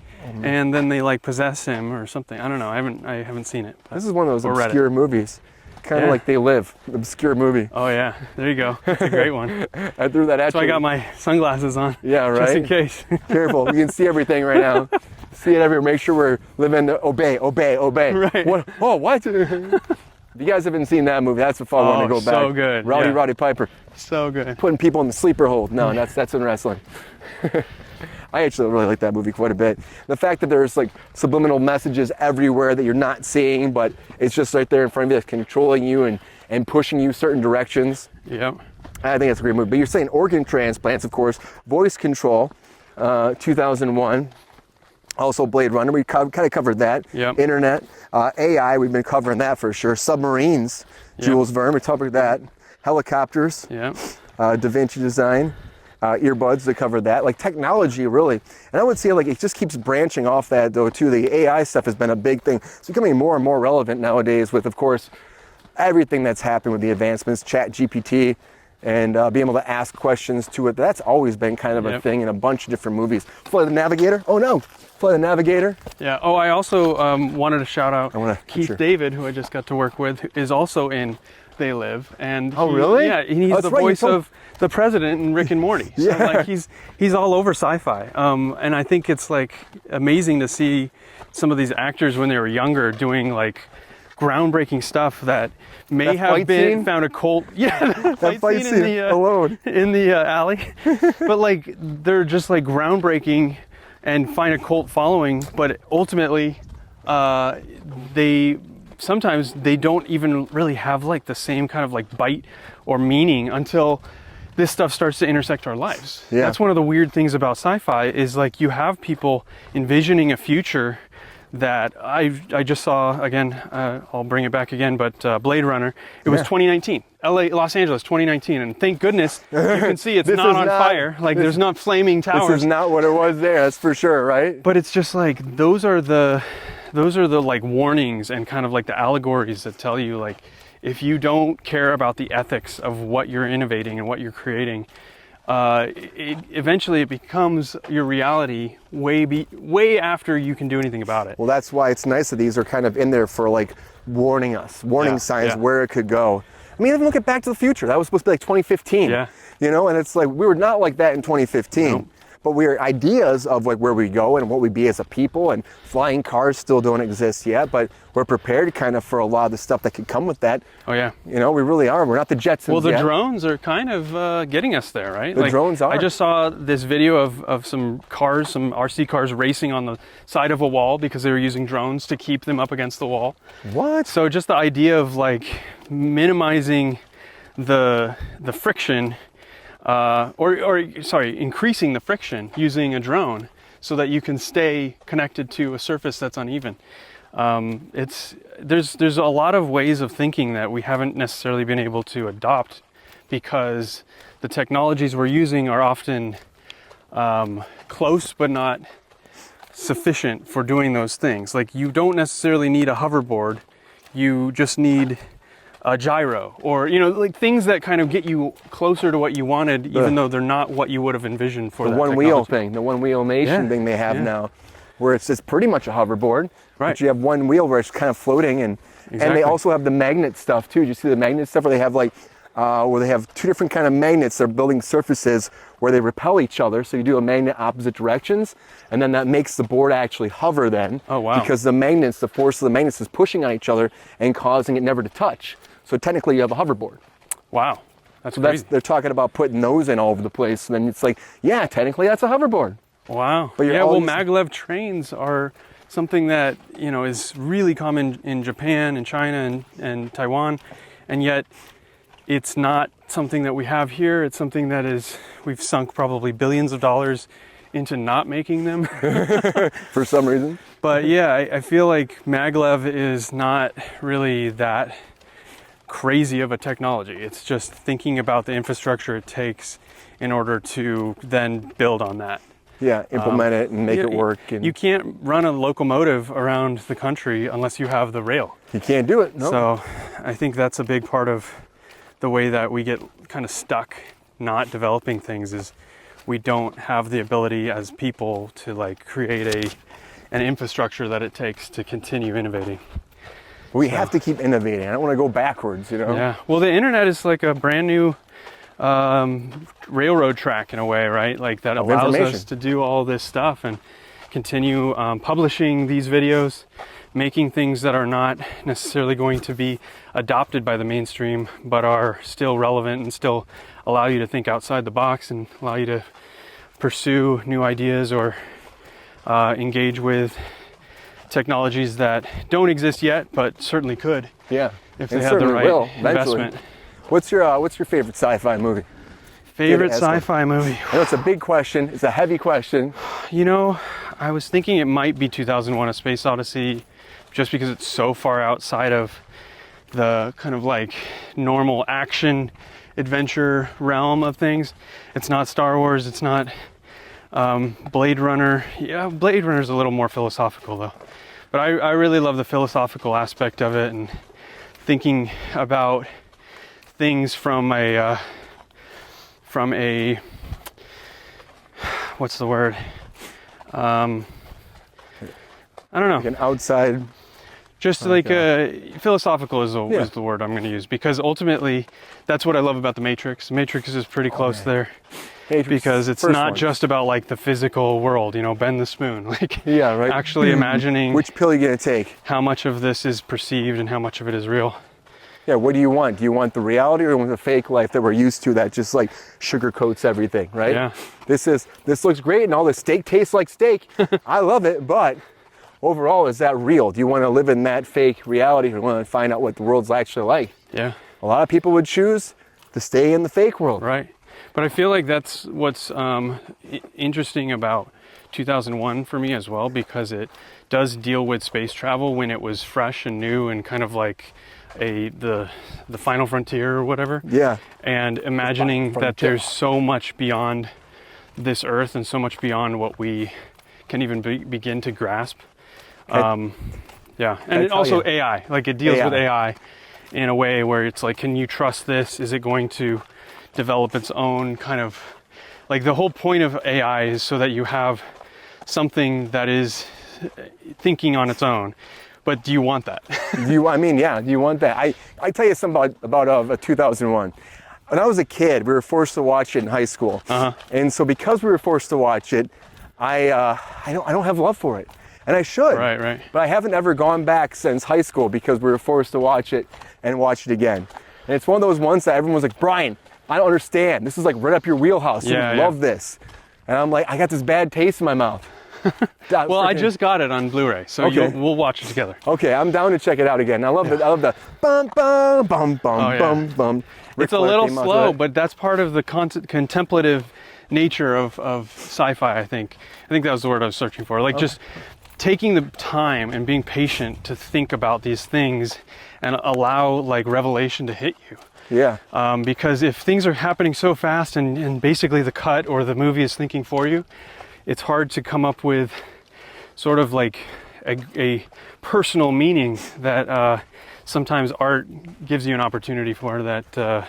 And then they like possess him or something. I don't know. I haven't seen it. This is one of those obscure movies. Kind of like They Live, obscure movie. Oh yeah, there you go. That's a great one. I threw that at you. So I got my sunglasses on. Yeah, right. Just in case. Careful, you can see everything right now. See it everywhere. Make sure we're living the obey. Right. What? Oh, what? If you guys haven't seen that movie, that's a fun one to go back. So good. Rowdy Piper. So good. Putting people in the sleeper hold. No, that's in wrestling. I actually really like that movie quite a bit. The fact that there's like subliminal messages everywhere that you're not seeing, but it's just right there in front of you, that's controlling you and pushing you certain directions. Yep. I think that's a great movie. But you're saying organ transplants, of course, voice control, 2001. Also Blade Runner, we kind of covered that. Yep. Internet, AI, we've been covering that for sure. Submarines, Jules Verne, we covered that. Helicopters, Yep. Da Vinci design. Earbuds that cover that, like technology really. And I would say like it just keeps branching off that though too. The AI stuff has been a big thing. It's becoming more and more relevant nowadays with, of course, everything that's happened with the advancements, Chat GPT, and being able to ask questions to it. That's always been kind of a thing in a bunch of different movies. Flight of the Navigator? Oh no, Flight of the Navigator. Yeah, oh I also wanted to shout out Keith David, who I just got to work with, who is also in They Live. And really? Yeah, he's the voice of the president in Rick and Morty. So like he's all over sci-fi. And I think it's like amazing to see some of these actors when they were younger doing like groundbreaking stuff that may have been found a cult. Yeah, that fight scene alone in the alley. But like they're just like groundbreaking and find a cult following, but ultimately sometimes they don't even really have like the same kind of like bite or meaning until this stuff starts to intersect our lives. Yeah. That's one of the weird things about sci-fi is like you have people envisioning a future that I just saw again, I'll bring it back again, but Blade Runner, it was 2019, Los Angeles 2019, and thank goodness you can see it's not on fire, like there's not flaming towers. This is not what it was there, that's for sure, right? But it's just like, those are the like warnings and kind of like the allegories that tell you like, if you don't care about the ethics of what you're innovating and what you're creating, eventually it becomes your reality way after you can do anything about it. Well, that's why it's nice that these are kind of in there for like warning signs where it could go. I mean, even look at Back to the Future. That was supposed to be like 2015. Yeah. You know, and it's like, we were not like that in 2015. Nope. But we're ideas of like where we go and what we be as a people, and flying cars still don't exist yet, but we're prepared kind of for a lot of the stuff that could come with that. Oh yeah. You know, we really are. We're not the Jetsons Well, the yet. drones are kind of getting us there, right? The drones are. I just saw this video of some cars, some RC cars racing on the side of a wall because they were using drones to keep them up against the wall. What? So just the idea of like minimizing the friction, increasing the friction using a drone so that you can stay connected to a surface that's uneven. There's a lot of ways of thinking that we haven't necessarily been able to adopt because the technologies we're using are often close but not sufficient for doing those things. Like you don't necessarily need a hoverboard, you just need a gyro, or you know, like things that kind of get you closer to what you wanted, even though they're not what you would have envisioned for the that one technology. wheel thing, the one wheel nation thing they have now, where it's pretty much a hoverboard, but you have one wheel where it's kind of floating, and they also have the magnet stuff too. Do you see the magnet stuff where they have like where they have two different kind of magnets? They're building surfaces where they repel each other, so you do a magnet opposite directions, and then that makes the board actually hover then. Oh wow. Because the magnets, the force of the magnets is pushing on each other and causing it never to touch. So technically you have a hoverboard. Wow, that's crazy. They're talking about putting those in all over the place, and then it's like, yeah, technically that's a hoverboard. Wow. But yeah, well, maglev trains are something that, you know, is really common in Japan and China and Taiwan, and yet it's not something that we have here. It's something that we've sunk probably billions of dollars into not making them. For some reason. But yeah, I feel like maglev is not really that crazy of a technology. It's just thinking about the infrastructure it takes in order to then build on that. Yeah, implement it and make it work. And you can't run a locomotive around the country unless you have the rail. you can't do it. No. So I think that's a big part of the way that we get kind of stuck not developing things, is we don't have the ability as people to like create an infrastructure that it takes to continue innovating. We have to keep innovating. I don't want to go backwards, you know? Yeah. Well, the internet is like a brand new railroad track in a way, right? Like that allows us to do all this stuff and continue publishing these videos, making things that are not necessarily going to be adopted by the mainstream, but are still relevant and still allow you to think outside the box and allow you to pursue new ideas or engage with technologies that don't exist yet, but certainly could. Yeah. If they have the right investment. What's your favorite sci-fi movie? Favorite sci-fi movie? I know it's a big question. It's a heavy question. You know, I was thinking it might be 2001: A Space Odyssey, just because it's so far outside of the kind of like normal action adventure realm of things. It's not Star Wars. It's not Blade Runner. Yeah, Blade Runner's a little more philosophical though. But I really love the philosophical aspect of it and thinking about things from a what's the word? I don't know. Like an outside. Just like philosophical is the word I'm going to use, because ultimately that's what I love about the Matrix. The Matrix is pretty close there. Matrix, because it's not just about like the physical world, you know, bend the spoon. Like, yeah, right. Actually imagining which pill are you going to take? How much of this is perceived and how much of it is real. Yeah, what do you want? Do you want the reality or do you want the fake life that we're used to that just like sugarcoats everything, right? Yeah. This looks great and all the steak tastes like steak. I love it, but overall, is that real? Do you want to live in that fake reality or do you want to find out what the world's actually like? Yeah. A lot of people would choose to stay in the fake world. Right. But I feel like that's what's interesting about 2001 for me as well, because it does deal with space travel when it was fresh and new and kind of like the final frontier or whatever. Yeah. And imagining that there's so much beyond this earth and so much beyond what we can even begin to grasp. Yeah. And it also AI, like it deals with AI in a way where it's like, can you trust this? Is it going to develop its own kind of, like the whole point of AI is so that you have something that is thinking on its own. But do you want that? Do you want that? I tell you something about 2001. When I was a kid, we were forced to watch it in high school. And so because we were forced to watch it, I don't have love for it. And I should. Right. But I haven't ever gone back since high school because we were forced to watch it and watch it again. And it's one of those ones that everyone was like, Brian, I don't understand. This is like right up your wheelhouse. You love this. And I'm like, I got this bad taste in my mouth. Well, I just got it on Blu-ray, so we'll watch it together. Okay, I'm down to check it out again. I love the bum bum bum bum bum bum. It's a little slow, but that's part of the contemplative nature of sci-fi, I think. I think that was the word I was searching for. Like just taking the time and being patient to think about these things and allow like revelation to hit you. Yeah. Because if things are happening so fast and basically the cut or the movie is thinking for you, it's hard to come up with sort of like a personal meaning that sometimes art gives you an opportunity for that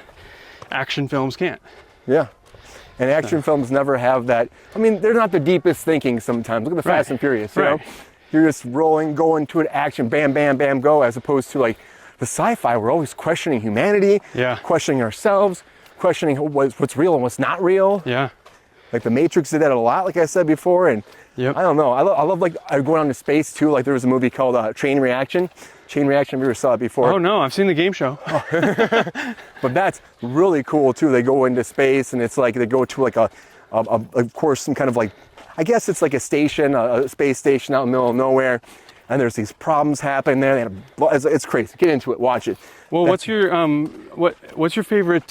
action films can't. Yeah. And action films never have that. I mean, they're not the deepest thinking sometimes. Look at the Fast and Furious, you know? You're just rolling, going to an action, bam, bam, bam, go, as opposed to like the sci-fi, we're always questioning humanity, questioning ourselves, questioning what's real and what's not real. Yeah. Like the Matrix did that a lot, like I said before, and I don't know. I love like going on to space too. Like there was a movie called Chain Reaction. Chain Reaction, have you ever saw it before? Oh no, I've seen the game show. But that's really cool too. They go into space and it's like they go to like of course some kind of like, I guess it's like a station, a space station out in the middle of nowhere. and there's these problems happening there. It's crazy. Get into it. Watch it. Well, what's your favorite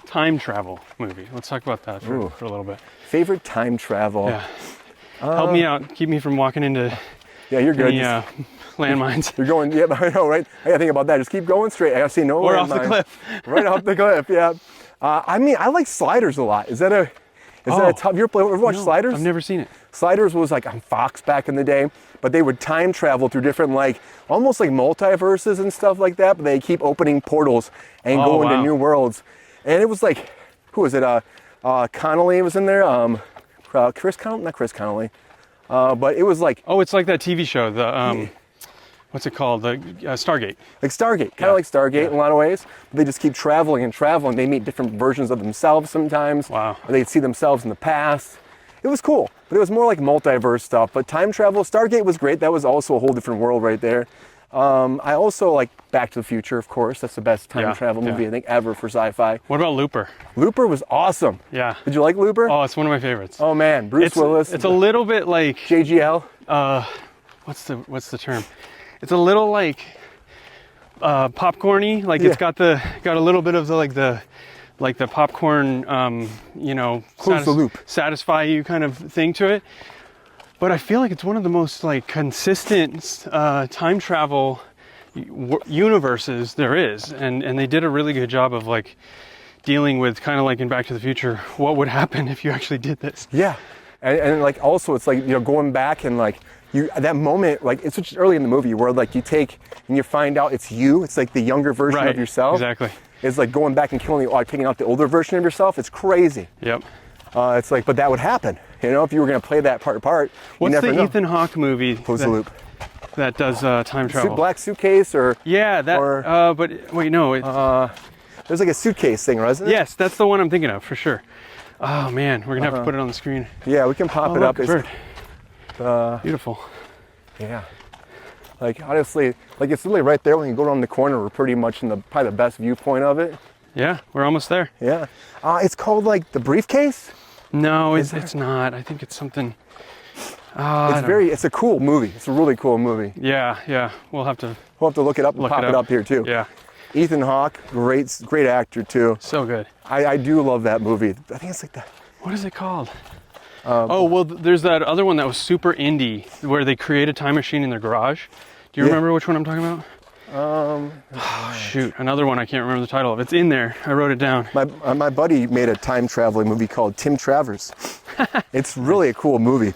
time travel movie? Let's talk about that for a little bit. Favorite time travel? Yeah. Help me out. Keep me from walking into you're good. any landmines. You're going, yeah, I know, right? I gotta think about that. Just keep going straight. I see no Or landmines. off the cliff. Right off the cliff, yeah. I mean, I like Sliders a lot. Is that a tough? You ever watched Sliders? I've never seen it. Sliders was like on Fox back in the day, but they would time travel through different, like, almost like multiverses and stuff like that, but they keep opening portals and go into new worlds. And it was like, who was it? Connolly was in there. Not Chris Connolly. But it was like... Oh, it's like that TV show, the, what's it called? The Stargate. Like Stargate, kind of like Stargate in a lot of ways. But they just keep traveling and traveling. They meet different versions of themselves sometimes. Wow. Or they'd see themselves in the past. It was cool, but it was more like multiverse stuff. But time travel, Stargate was great. That was also a whole different world right there. I also like Back to the Future, of course. That's the best time travel movie I think ever for sci-fi. What about Looper? Looper was awesome. Yeah. Did you like Looper? Oh, it's one of my favorites. Oh man, Bruce Willis. It's a little bit like JGL. What's the term? It's a little like popcorny. Like it's got a little bit of the popcorn, Close the loop, satisfy you kind of thing to it. But I feel like it's one of the most like consistent time travel universes there is, and they did a really good job of like dealing with kind of like in Back to the Future, what would happen if you actually did this? Yeah, and like also it's like going back and like that moment, like it's just early in the movie where like you take and you find out it's you. It's like the younger version of yourself. Exactly. It's like going back and taking out the older version of yourself. It's crazy. Yep. It's like, but that would happen. If you were going to play that part apart. What's you never the know. Ethan Hawke movie? Close the Loop. That does time travel. Black Suitcase or? Yeah, that. But wait, no. There's like a suitcase thing, wasn't it? Yes, that's the one I'm thinking of for sure. Oh man, we're gonna have to put it on the screen. Yeah, we can pop it up. Bird. Beautiful. Yeah. Like honestly, like it's literally right there when you go around the corner. We're pretty much in probably the best viewpoint of it. Yeah, we're almost there. Yeah. It's called like The Briefcase? No, it's not. I think it's something. It's a cool movie. It's a really cool movie. Yeah. We'll have to look it up and pop it up here too. Yeah. Ethan Hawke, great actor too. So good. I do love that movie. I think it's like that. What is it called? There's that other one that was super indie where they create a time machine in their garage. Do you remember which one I'm talking about? Shoot, another one I can't remember the title of. It's in there. I wrote it down. My buddy made a time traveling movie called Tim Travers. It's really a cool movie,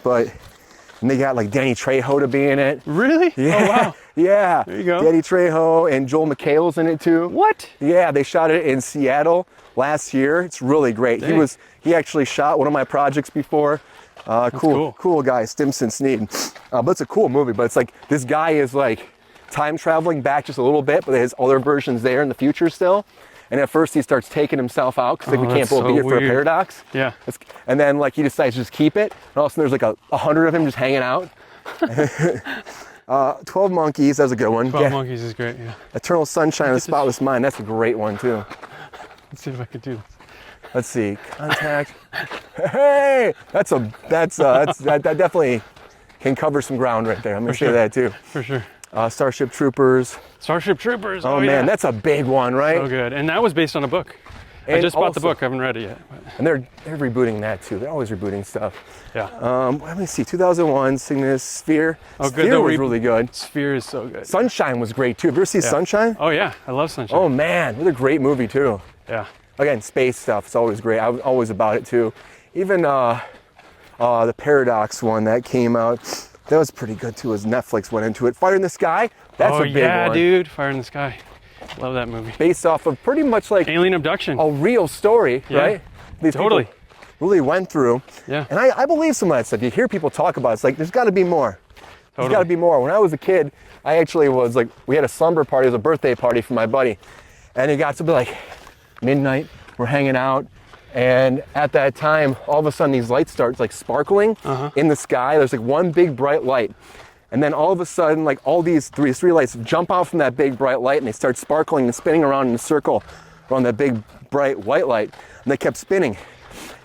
and they got like Danny Trejo to be in it. Really? Yeah. Oh wow. Yeah. There you go. Danny Trejo and Joel McHale's in it too. What? Yeah, they shot it in Seattle last year. It's really great. Dang. He actually shot one of my projects before. Cool guy, Stimson Sneed. But it's a cool movie. But it's like this guy is like time traveling back just a little bit, but his other versions there in the future still. And at first he starts taking himself out because we can't both be here for a paradox. Yeah. And then like he decides to just keep it. And all of a sudden there's like 100 of him just hanging out. 12 Monkeys, that's a good one. 12 Monkeys is great, yeah. Eternal Sunshine of the Spotless Mind, that's a great one too. Let's see if I can do this. Let's see, Contact. Hey, that definitely can cover some ground right there. I'm gonna say that too. For sure. Starship Troopers. Starship Troopers. Oh man, that's a big one, right? So good, and that was based on a book. I just bought the book. I haven't read it yet. And they're rebooting that too. They're always rebooting stuff. Yeah. Let me see. 2001, Cygnus, Sphere. Oh, good. Sphere was really good. Sphere is so good. Sunshine was great too. Have you ever seen Sunshine? Oh yeah, I love Sunshine. Oh man, what a great movie too. Yeah. Again, space stuff is always great. I'm always about it too. Even the Paradox one that came out, that was pretty good too. As Netflix went into it. Fire in the Sky. That's a big one. Oh yeah, dude. Fire in the Sky. Love that movie. Based off of pretty much like alien abduction. A real story, right? These totally. Really went through. Yeah. And I believe some of that stuff. You hear people talk about it. It's like, there's got to be more. There's got to be more. When I was a kid, I actually was like, we had a slumber party. It was a birthday party for my buddy. And it got to be like midnight. We're hanging out. And at that time, all of a sudden, these lights start like sparkling in the sky. There's like one big bright light. And then all of a sudden, like all these three lights jump out from that big bright light and they start sparkling and spinning around in a circle around that big bright white light. And they kept spinning.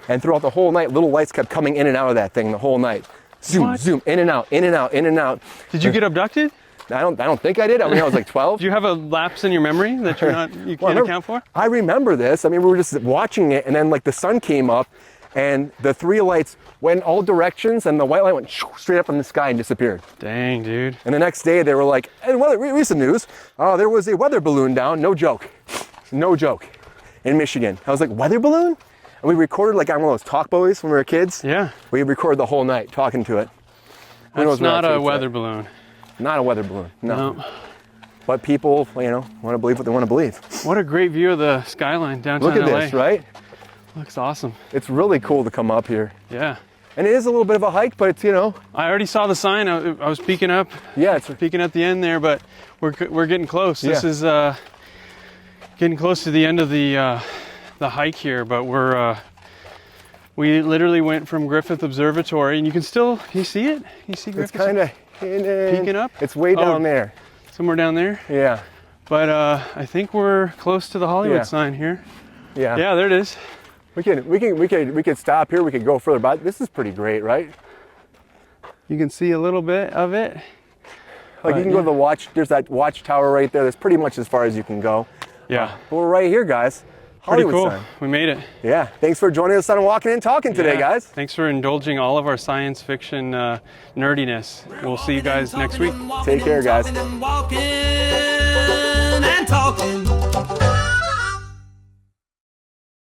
And throughout the whole night, little lights kept coming in and out of that thing the whole night. zoom, What? zoom, in and out, in and out, in and out. Did you get abducted? I don't think I did. I mean, I was like 12. Do you have a lapse in your memory that you can't account for? I remember this. I mean, we were just watching it, and then like the sun came up, and the three lights went in all directions, and the white light went straight up in the sky and disappeared. Dang, dude. And the next day, they were like, "Hey, recent news. Oh, there was a weather balloon down. No joke, no joke, in Michigan." I was like, "Weather balloon?" And we recorded like on one of those talk boys when we were kids. Yeah. We recorded the whole night talking to it. That's not a weather balloon. Not a weather balloon, no. No. But people, you know, want to believe what they want to believe. What a great view of the skyline downtown Look at LA. this, right? Looks awesome. It's really cool to come up here. Yeah. And it is a little bit of a hike, but it's, you know. I already saw the sign. I was peeking up. Yeah, it's peeking at the end there, but we're getting close. This is getting close to the end of the hike here, but we literally went from Griffith Observatory, and you can you see it? You see Griffith? It's kind of peeking up. It's way down there. Somewhere down there. Yeah. But I think we're close to the Hollywood sign here. Yeah. Yeah, there it is. We could stop here. We could go further, but this is pretty great, right? You can see a little bit of it. Like you can go to the watch. There's that watchtower right there. That's pretty much as far as you can go. Yeah. But we're right here, guys. Pretty Hollywood cool. sign. We made it. Yeah. Thanks for joining us on Walking and Talking today, guys. Thanks for indulging all of our science fiction nerdiness. We'll see you guys next week. Take care, guys. Walking and talking.